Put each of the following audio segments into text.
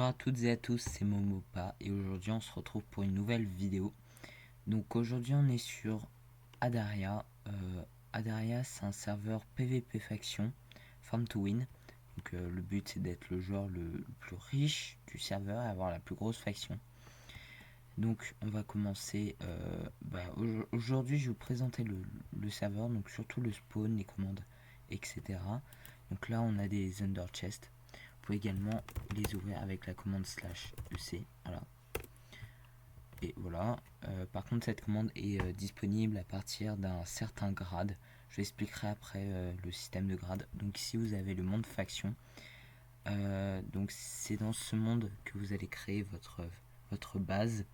Bonjour à toutes et à tous, c'est Momopa et aujourd'hui on se retrouve pour une nouvelle vidéo. Donc aujourd'hui on est sur Adaria. Adaria c'est un serveur PvP faction, Farm to Win. Donc le but c'est d'être le joueur le plus riche du serveur et avoir la plus grosse faction. Donc on va commencer. Aujourd'hui je vais vous présenter le serveur, donc surtout le spawn, les commandes, etc. Donc là on a des under chests. Vous pouvez également les ouvrir avec la commande /EC. Voilà. Et voilà. Par contre, cette commande est disponible à partir d'un certain grade. Je vous expliquerai après le système de grade. Donc ici, vous avez le monde faction. Donc c'est dans ce monde que vous allez créer votre base.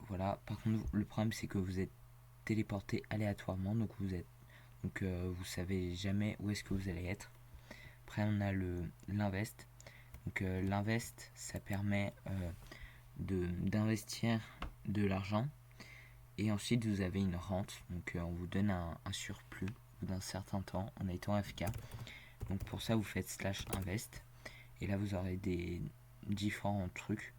Voilà. Par contre, le problème c'est que vous êtes téléporté aléatoirement. Donc vous savez jamais où est-ce que vous allez être. Après, on a l'invest. Donc l'invest, ça permet d'investir de l'argent. Et ensuite, vous avez une rente. Donc on vous donne un surplus au bout d'un certain temps en étant AFK. Donc pour ça, vous faites /invest. Et là, vous aurez des différents trucs.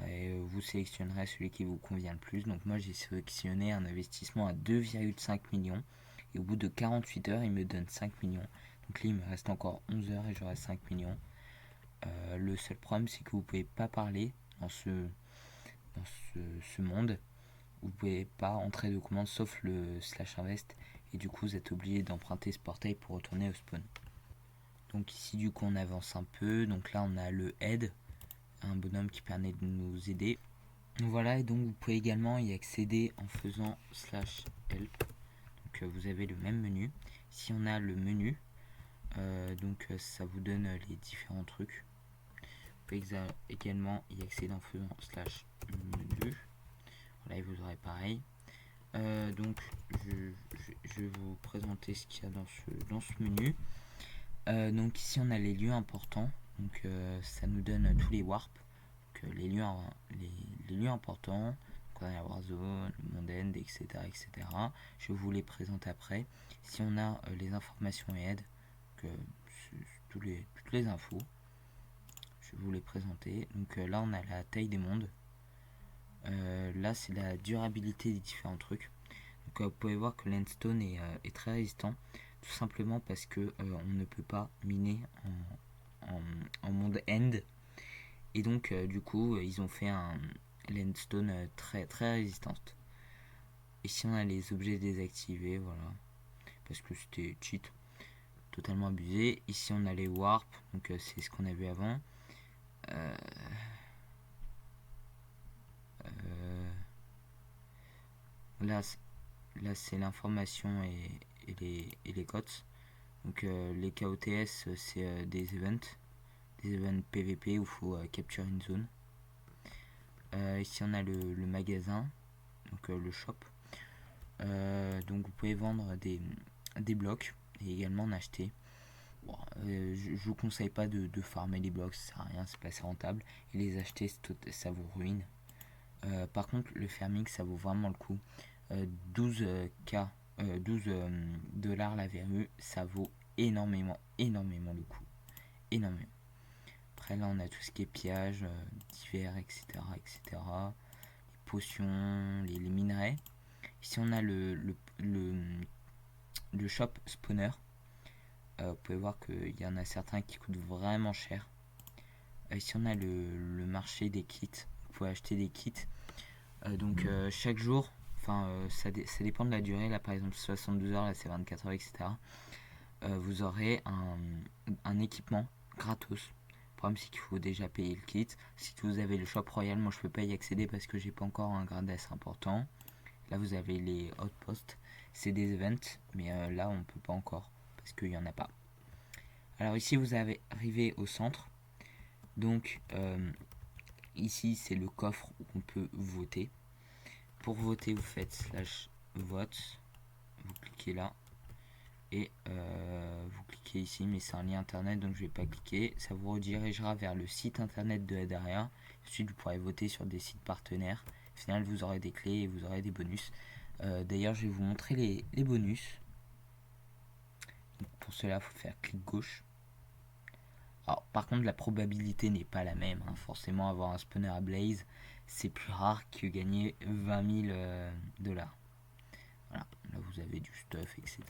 Et vous sélectionnerez celui qui vous convient le plus. Donc moi, j'ai sélectionné un investissement à 2,5 millions. Et au bout de 48 heures, il me donne 5 millions. Donc là, il me reste encore 11 heures et j'aurai 5 millions. Le seul problème, c'est que vous ne pouvez pas parler dans ce monde. Vous ne pouvez pas entrer de commande sauf le /invest. Et du coup, vous êtes obligé d'emprunter ce portail pour retourner au spawn. Donc ici, du coup, on avance un peu. Donc là, on a le aide, un bonhomme qui permet de nous aider. Voilà, et donc vous pouvez également y accéder en faisant /help. Donc vous avez le même menu. Ici, on a le menu. Ça vous donne les différents trucs. Vous pouvez également y accéder en faisant /menu. Voilà, et vous aurez pareil. Donc je vais vous présenter ce qu'il y a dans ce menu. Donc ici on a les lieux importants. Donc ça nous donne tous les warps. Donc, les lieux importants. Donc on a la Warzone, le Monde End, etc., etc. Je vais vous les présenter après. Ici on a les informations et aides. Donc toutes les infos. Je vais vous les présenter. Donc là on a la taille des mondes. Là c'est la durabilité des différents trucs. Donc vous pouvez voir que l'endstone est très résistant, tout simplement parce que on ne peut pas miner en monde end. Et donc du coup ils ont fait un l'endstone très très résistante. Ici on a les objets désactivés, voilà, parce que c'était cheat, totalement abusé. Ici on a les warp, donc c'est ce qu'on a vu avant. Là c'est l'information et les codes. Donc les KOTS c'est des events PVP où il faut capturer une zone. Ici on a le magasin, donc le shop. Donc vous pouvez vendre des blocs et également en acheter. Bon, je vous conseille pas de farmer les blocs, ça sert à rien, c'est pas assez rentable. Et les acheter, ça vous ruine. Par contre, le farming, ça vaut vraiment le coup. 12 dollars la verrue, ça vaut énormément le coup. Énormément. Après là, on a tout ce qui est pillage, divers, etc., etc. Les potions, les minerais. Ici, on a le shop spawner. Vous pouvez voir qu'il y en a certains qui coûtent vraiment cher. Ici, on a le marché des kits. Vous pouvez acheter des kits. Chaque jour, ça dépend de la durée. Là, par exemple, 72 heures, là, c'est 24 heures, etc. Vous aurez un équipement gratos. Le problème, c'est qu'il faut déjà payer le kit. Si vous avez le shop royal, moi, je peux pas y accéder parce que j'ai pas encore un grade assez important. Là, vous avez les outposts. C'est des events, mais là, on peut pas encore parce qu'il y en a pas. Alors ici, vous arrivé au centre. Donc, ici, c'est le coffre où on peut voter. Pour voter, vous faites /vote. Vous cliquez là. Et vous cliquez ici, mais c'est un lien internet, donc je vais pas cliquer. Ça vous redirigera vers le site internet de Adaria. Ensuite, vous pourrez voter sur des sites partenaires. Au final, vous aurez des clés et vous aurez des bonus. D'ailleurs, je vais vous montrer les bonus. Donc, pour cela, il faut faire clic gauche. Alors, par contre, la probabilité n'est pas la même, hein. Forcément, avoir un spawner à Blaze, c'est plus rare que gagner 20 000 dollars. Voilà, là vous avez du stuff, etc.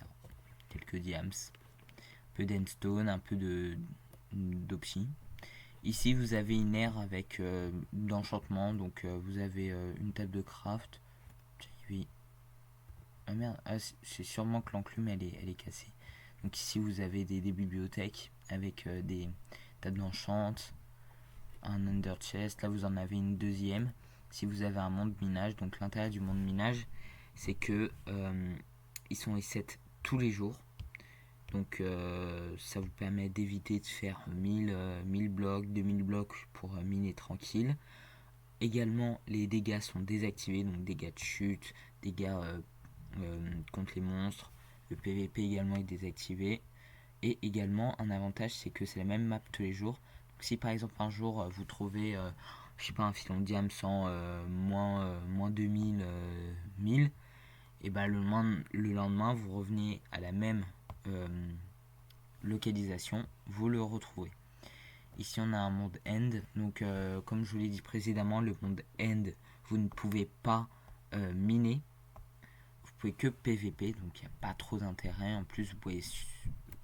Quelques diams, un peu d'endstone, un peu d'opsi. Ici, vous avez une aire avec d'enchantement, donc vous avez une table de craft. Oui. Ah merde, c'est sûrement que l'enclume elle est cassée. Donc ici, vous avez des bibliothèques avec des tables d'enchant, un under chest. Là, vous en avez une deuxième. Si vous avez un monde minage, donc l'intérêt du monde minage, c'est que ils sont reset tous les jours. Donc ça vous permet d'éviter de faire 1000 blocs, 2000 blocs pour miner tranquille. Également, les dégâts sont désactivés, donc dégâts de chute, dégâts contre les monstres. Le PVP également est désactivé. Et également, un avantage, c'est que c'est la même map tous les jours. Donc, si par exemple un jour vous trouvez, je sais pas, un filon de diam sans moins 2000, 1000, et bah le lendemain, vous revenez à la même localisation, vous le retrouvez. Ici, on a un monde end. Donc, comme je vous l'ai dit précédemment, le monde end, vous ne pouvez pas miner. Vous pouvez que PVP, donc il n'y a pas trop d'intérêt. En plus, vous pouvez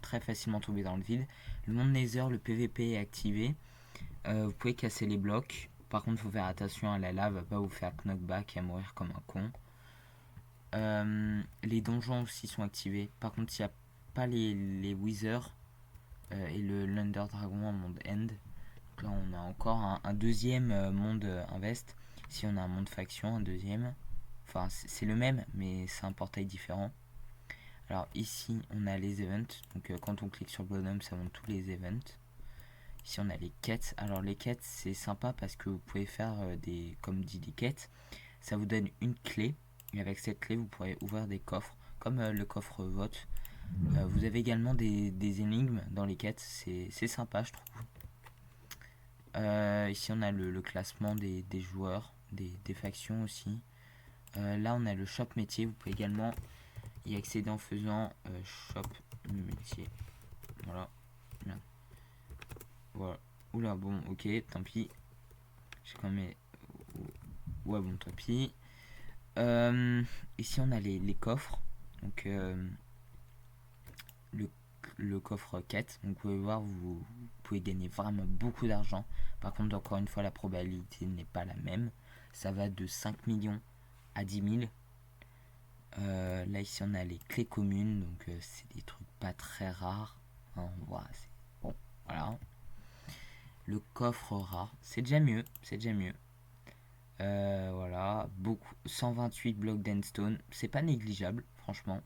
très facilement tomber dans le vide. Le monde Nether, le PVP est activé. Vous pouvez casser les blocs. Par contre, il faut faire attention à la lave, va pas vous faire knockback et à mourir comme un con. Les donjons aussi sont activés. Par contre, il n'y a pas les withers et l'Under Dragon en monde end. Donc là, on a encore un deuxième monde invest. Ici, on a un monde faction, un deuxième. Enfin, c'est le même, mais c'est un portail différent. Alors ici, on a les events. Donc quand on clique sur le bonhomme, ça montre tous les events. Ici, on a les quêtes. Alors les quêtes, c'est sympa parce que vous pouvez faire comme dit, des quêtes. Ça vous donne une clé. Et avec cette clé, vous pourrez ouvrir des coffres, comme le coffre vote. Vous avez également des énigmes dans les quêtes. C'est sympa, je trouve. Ici, on a le classement des joueurs, des factions aussi. Là, on a le shop métier. Vous pouvez également y accéder en faisant shop métier. Voilà. Merde. Voilà. Oula, bon, ok, tant pis. J'ai quand même. Ouais, bon, tant pis. Ici, on a les coffres. Donc, le coffre quête. Donc, vous pouvez voir, vous pouvez gagner vraiment beaucoup d'argent. Par contre, encore une fois, la probabilité n'est pas la même. Ça va de 5 millions à 10 000. Là, ici, on a les clés communes. Donc, c'est des trucs pas très rares. Hein, voilà, bon, voilà. Le coffre rare, c'est déjà mieux. C'est déjà mieux. Voilà, 128 blocs d'endstone, c'est pas négligeable, franchement.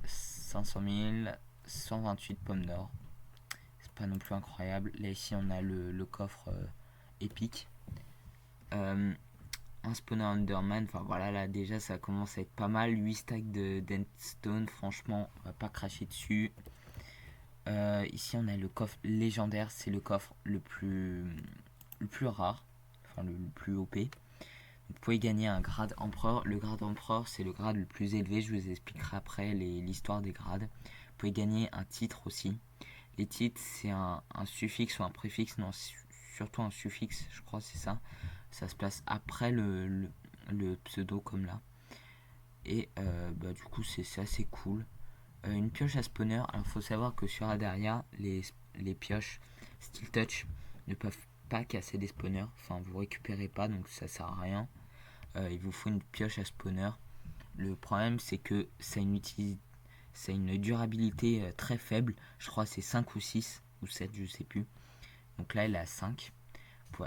500 000, 128 pommes d'or, c'est pas non plus incroyable. Là, ici, on a le coffre épique. Un spawner Underman, enfin voilà, là déjà ça commence à être pas mal. 8 stacks d'endstone, franchement, on va pas cracher dessus. Ici, on a le coffre légendaire, c'est le coffre le plus rare, enfin le plus OP. Vous pouvez gagner un grade empereur. Le grade empereur, c'est le grade le plus élevé. Je vous expliquerai après l'histoire des grades. Vous pouvez gagner un titre aussi. Les titres, c'est un suffixe ou un préfixe. Non, surtout un suffixe, je crois, c'est ça. Ça se place après le pseudo, comme là. Et du coup, c'est assez cool. Une pioche à spawner. Alors, il faut savoir que sur Adaria, les pioches Steel Touch ne peuvent pas casser des spawners. Enfin, vous récupérez pas, donc ça sert à rien. Il vous faut une pioche à spawner. Le problème, c'est que ça a une durabilité très faible. Je crois que c'est 5 ou 6 ou 7, je sais plus. Donc là, elle est à 5.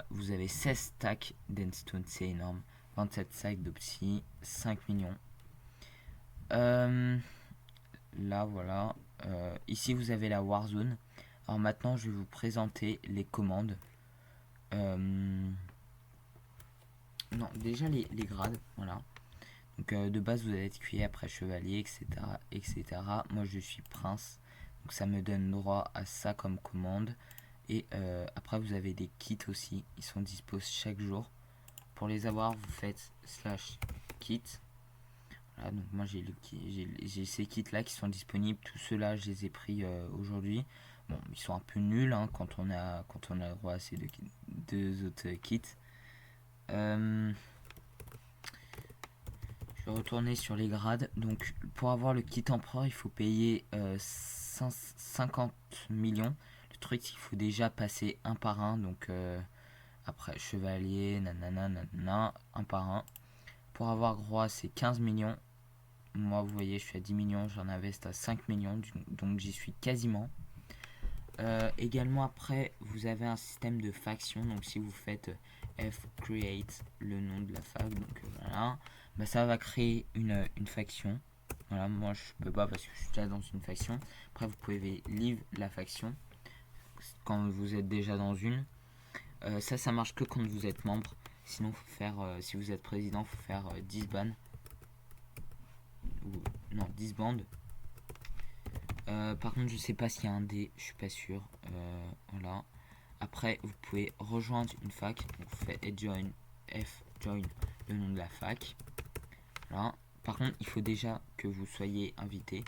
Vous avez 16 stacks d'endstone, c'est énorme. 27 stacks d'opsy, 5 millions. Là, voilà. Ici, vous avez la Warzone. Alors maintenant, je vais vous présenter les commandes. Non, déjà les grades, voilà. Donc de base, vous allez être cueilli, après chevalier, etc., etc. Moi, je suis prince. Donc ça me donne droit à ça comme commande. Et après, vous avez des kits aussi. Ils sont disposés chaque jour. Pour les avoir, vous faites /kit. Voilà, donc moi j'ai ces kits là qui sont disponibles. Tous ceux-là, je les ai pris aujourd'hui. Bon, ils sont un peu nuls hein, quand on a le droit à ces deux autres kits. Je vais retourner sur les grades. Donc pour avoir le kit empereur, il faut payer 50 millions. Le truc, il faut déjà passer un par un. Donc après chevalier, nanana, nanana, un par un. Pour avoir roi, c'est 15 millions. Moi, vous voyez, je suis à 10 millions, j'en investe à 5 millions, donc j'y suis quasiment. Également, après, vous avez un système de faction. Donc, si vous faites F create le nom de la fac, donc voilà, bah, ça va créer une faction. Voilà, moi je peux pas parce que je suis déjà dans une faction. Après, vous pouvez leave la faction quand vous êtes déjà dans une. Ça marche que quand vous êtes membre. Sinon, faut faire, si vous êtes président, faut faire 10 bans. Ou, non, 10 bandes. Par contre, je sais pas s'il y a un dé, je suis pas sûr. Voilà. Après, vous pouvez rejoindre une fac. Donc, vous faites join, join le nom de la fac. Voilà. Par contre, il faut déjà que vous soyez invité.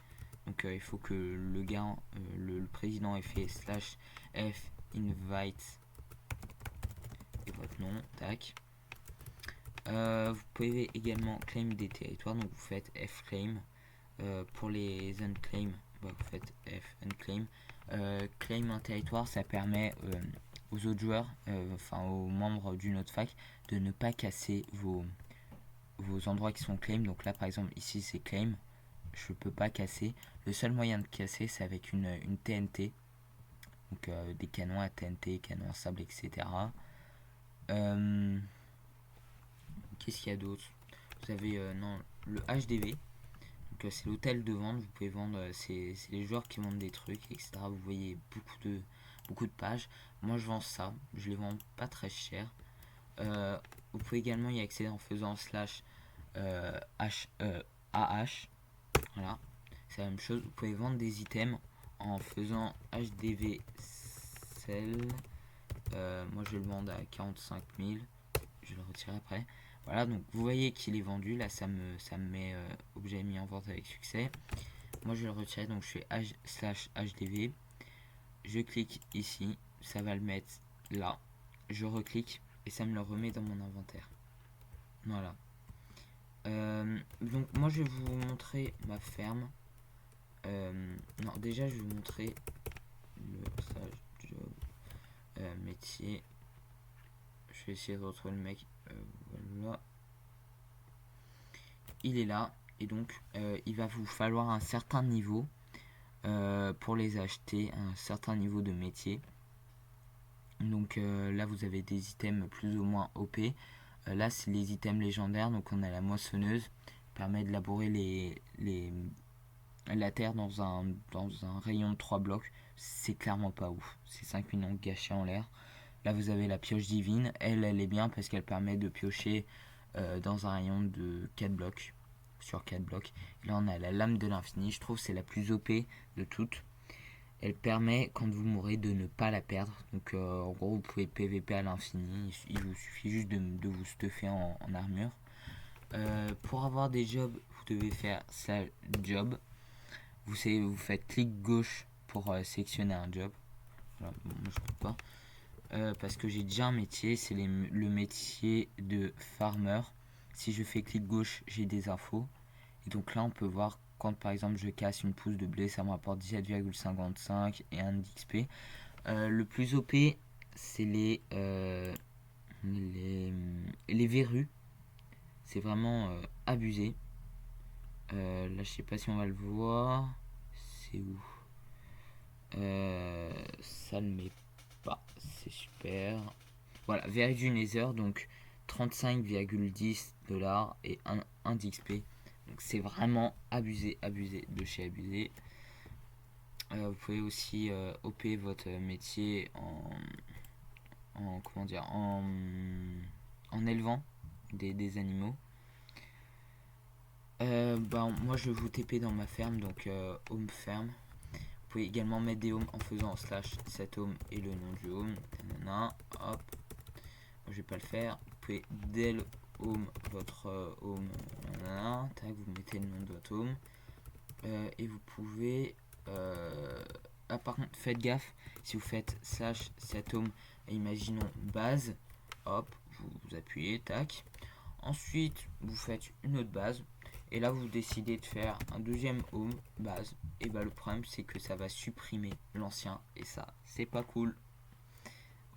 Donc, il faut que le gars, le président ait fait slash F invite et votre nom. Tac. Vous pouvez également claim des territoires. Donc, vous faites F claim. Pour les unclaim, bah, vous faites F unclaim. Claim un territoire, ça permet aux autres joueurs, enfin aux membres d'une autre fac, de ne pas casser vos endroits qui sont claim. Donc là, par exemple, ici c'est claim, je peux pas casser. Le seul moyen de casser, c'est avec une TNT, donc des canons à TNT, canons à sable, etc. Qu'est-ce qu'il y a d'autre? Vous avez non, le HDV. Donc c'est l'hôtel de vente, vous pouvez vendre, c'est les joueurs qui vendent des trucs, etc. Vous voyez beaucoup de pages. Moi je vends ça, je les vends pas très cher. Vous pouvez également y accéder en faisant slash AH. Voilà, c'est la même chose. Vous pouvez vendre des items en faisant HDV sell. Moi je vais le vendre à 45 000. Je vais le retirer après. Voilà, donc vous voyez qu'il est vendu. Là, ça me met objet mis en vente avec succès. Moi, je vais le retirer. Donc, je fais slash HDV. Je clique ici. Ça va le mettre là. Je reclique et ça me le remet dans mon inventaire. Voilà. Donc, moi, je vais vous montrer ma ferme. Non, déjà, je vais vous montrer le slash job métier. Je vais essayer de retrouver le mec. Voilà. Il est là. Et donc, il va vous falloir un certain niveau pour les acheter, un certain niveau de métier. Donc là, vous avez des items plus ou moins OP. Là, c'est les items légendaires. Donc, on a la moissonneuse, qui permet de labourer la terre dans un rayon de 3 blocs. C'est clairement pas ouf. C'est 5 millions gâchés en l'air. Là, vous avez la pioche divine. Elle est bien parce qu'elle permet de piocher dans un rayon de 4 blocs. Sur 4 blocs. Et là, on a la lame de l'infini. Je trouve que c'est la plus OP de toutes. Elle permet, quand vous mourrez, de ne pas la perdre. Donc, en gros, vous pouvez PVP à l'infini. Il vous suffit juste de vous stuffer en armure. Pour avoir des jobs, vous devez faire ça job. Vous faites clic gauche pour sélectionner un job. Voilà, bon, moi je peux pas. Parce que j'ai déjà un métier, c'est le métier de farmer. Si je fais clic gauche, j'ai des infos. Et donc là, on peut voir quand par exemple je casse une pousse de blé, ça me rapporte 17,55 et 1 d'XP. Le plus OP, c'est les verrues. C'est vraiment abusé. Là, je sais pas si on va le voir. C'est où? Ça ne met pas. C'est super. Voilà, verrue du Nether, donc 35,10$ et 1 d'XP. Donc c'est vraiment abusé de chez abusé. Vous pouvez aussi OP votre métier en comment dire en élevant des animaux. Moi je vais vous TP dans ma ferme, donc home ferme. Vous pouvez également mettre des homes en faisant slash cet home et le nom du home. Hop. Je vais pas le faire. Vous pouvez del home votre home. Tac, vous mettez le nom de votre home. Et vous pouvez par contre, faites gaffe, si vous faites slash /home, imaginons base, hop, vous appuyez, tac. Ensuite, vous faites une autre base. Et là, vous décidez de faire un deuxième home base. Et bah, le problème, c'est que ça va supprimer l'ancien. Et ça, c'est pas cool.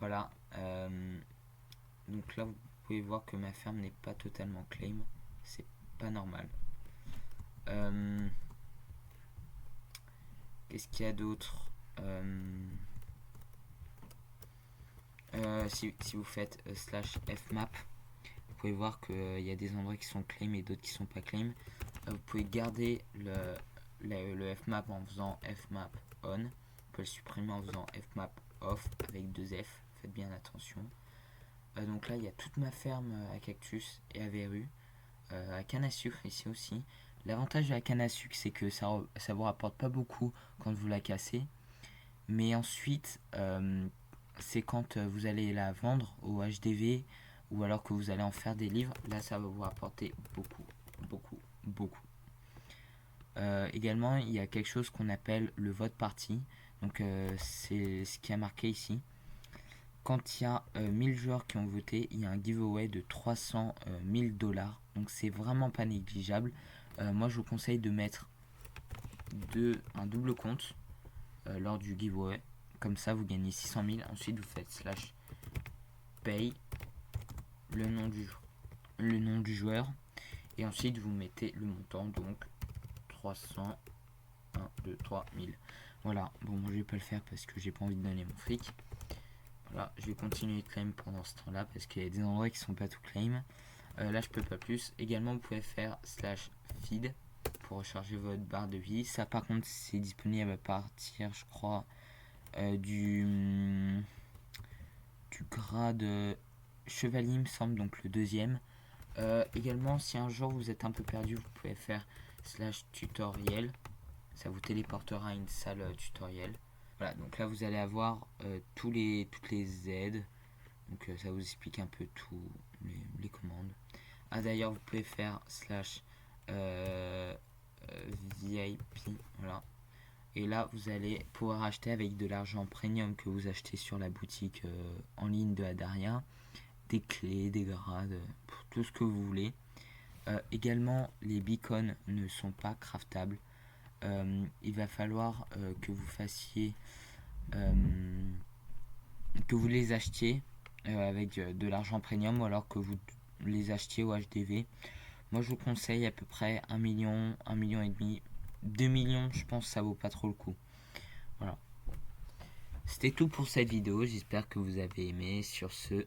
Voilà. Donc là, vous pouvez voir que ma ferme n'est pas totalement claim. C'est pas normal. Qu'est-ce qu'il y a d'autre? Si vous faites slash fmap, vous pouvez voir qu'il y a des endroits qui sont claim et d'autres qui sont pas claim. Vous pouvez garder le fmap en faisant fmap on. Vous pouvez le supprimer en faisant fmap off avec 2 F. Faites bien attention. Donc là, il y a toute ma ferme à cactus et à verrues. À canne à sucre ici aussi. L'avantage de la canne à sucre, c'est que ça vous rapporte pas beaucoup quand vous la cassez. Mais ensuite, c'est quand vous allez la vendre au HDV ou alors que vous allez en faire des livres. Là, ça va vous rapporter beaucoup, beaucoup, beaucoup. Également, il y a quelque chose qu'on appelle le vote party. Donc, c'est ce qui a marqué ici. Quand il y a 1000 joueurs qui ont voté, il y a un giveaway de 300 000 $. Donc c'est vraiment pas négligeable. Moi je vous conseille de mettre un double compte lors du giveaway. Comme ça vous gagnez 600 000. Ensuite vous faites slash pay le nom du joueur. Et ensuite vous mettez le montant, donc 300 1, 2, 3 000. Voilà, bon moi je vais pas le faire parce que j'ai pas envie de donner mon fric. Voilà, je vais continuer de claim pendant ce temps là parce qu'il y a des endroits qui sont pas tout claim. Là je peux pas plus. Également vous pouvez faire slash feed pour recharger votre barre de vie. Ça par contre c'est disponible à partir je crois du grade chevalier il me semble, donc le deuxième. Également si un jour vous êtes un peu perdu, vous pouvez faire slash tutoriel. Ça vous téléportera à une salle tutoriel. Voilà, donc là vous allez avoir toutes les aides. Donc ça vous explique un peu tout les commandes. Ah d'ailleurs vous pouvez faire slash VIP. Voilà. Et là vous allez pouvoir acheter avec de l'argent premium que vous achetez sur la boutique en ligne de Adaria. Des clés, des grades, tout ce que vous voulez. Également les beacons ne sont pas craftables. Il va falloir que vous fassiez que vous les achetiez avec de l'argent premium ou alors que vous les achetiez au HDV. Moi je vous conseille à peu près 1 million, 1 million et demi, 2 millions, je pense que ça vaut pas trop le coup. Voilà. C'était tout pour cette vidéo, j'espère que vous avez aimé. Sur ce,